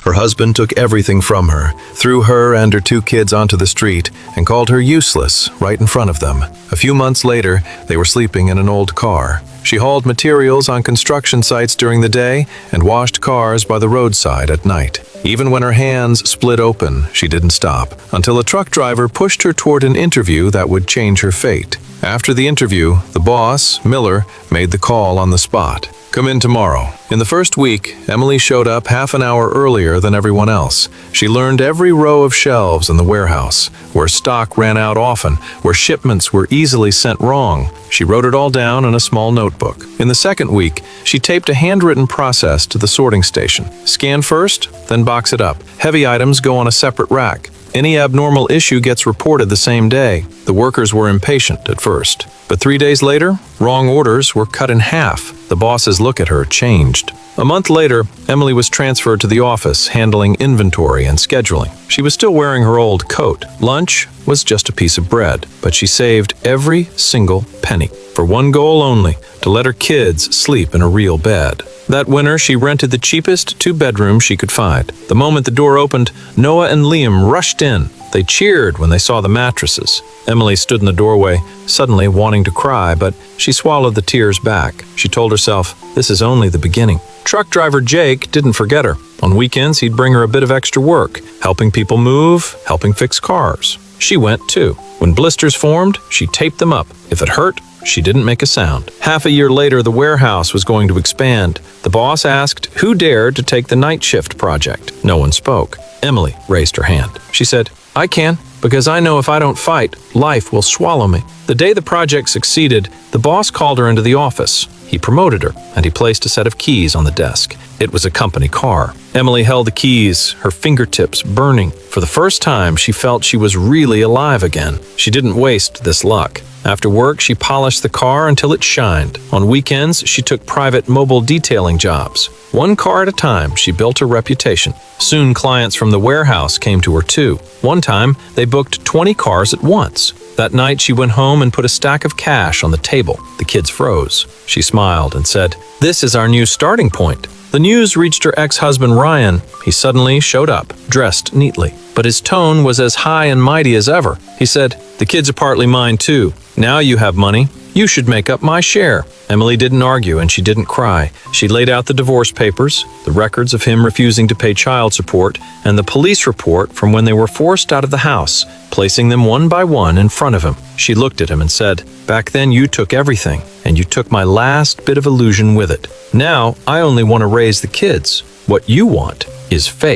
Her husband took everything from her, threw her and her 2 kids onto the street, and called her useless right in front of them. A few months later, they were sleeping in an old car. She hauled materials on construction sites during the day and washed cars by the roadside at night. Even when her hands split open, she didn't stop, until a truck driver pushed her toward an interview that would change her fate. After the interview, the boss, Miller, made the call on the spot. "Come in tomorrow." In the first week, Emily showed up half an hour earlier than everyone else. She learned every row of shelves in the warehouse, where stock ran out often, where shipments were easily sent wrong. She wrote it all down in a small notebook. In the second week, she taped a handwritten process to the sorting station. Scan first, then box it up. Heavy items go on a separate rack. Any abnormal issue gets reported the same day. The workers were impatient at first. But 3 days later, wrong orders were cut in half. The boss's look at her changed. A month later, Emily was transferred to the office, handling inventory and scheduling. She was still wearing her old coat. Lunch was just a piece of bread, but she saved every single penny for one goal only: to let her kids sleep in a real bed. That winter, she rented the cheapest 2 bedrooms she could find. The moment the door opened, Noah and Liam rushed in. They cheered when they saw the mattresses. Emily stood in the doorway, suddenly wanting to cry, but she swallowed the tears back. She told herself, this is only the beginning. Truck driver Jake didn't forget her. On weekends, he'd bring her a bit of extra work, helping people move, helping fix cars. She went too. When blisters formed, she taped them up. If it hurt, she didn't make a sound. Half a year later, the warehouse was going to expand. The boss asked who dared to take the night shift project. No one spoke. Emily raised her hand. She said, "I can, because I know if I don't fight, life will swallow me." The day the project succeeded, the boss called her into the office. He promoted her, and he placed a set of keys on the desk. It was a company car. Emily held the keys, her fingertips burning. For the first time, she felt she was really alive again. She didn't waste this luck. After work, she polished the car until it shined. On weekends, she took private mobile detailing jobs. One car at a time, she built her reputation. Soon, clients from the warehouse came to her too. One time, they booked 20 cars at once. That night, she went home and put a stack of cash on the table. The kids froze. She smiled and said, "This is our new starting point." The news reached her ex-husband Ryan. He suddenly showed up, dressed neatly. But his tone was as high and mighty as ever. He said, "The kids are partly mine too. Now you have money. You should make up my share." Emily didn't argue and she didn't cry. She laid out the divorce papers, the records of him refusing to pay child support, and the police report from when they were forced out of the house, placing them one by one in front of him. She looked at him and said, "Back then you took everything, and you took my last bit of illusion with it. Now I only want to raise the kids. What you want is fake."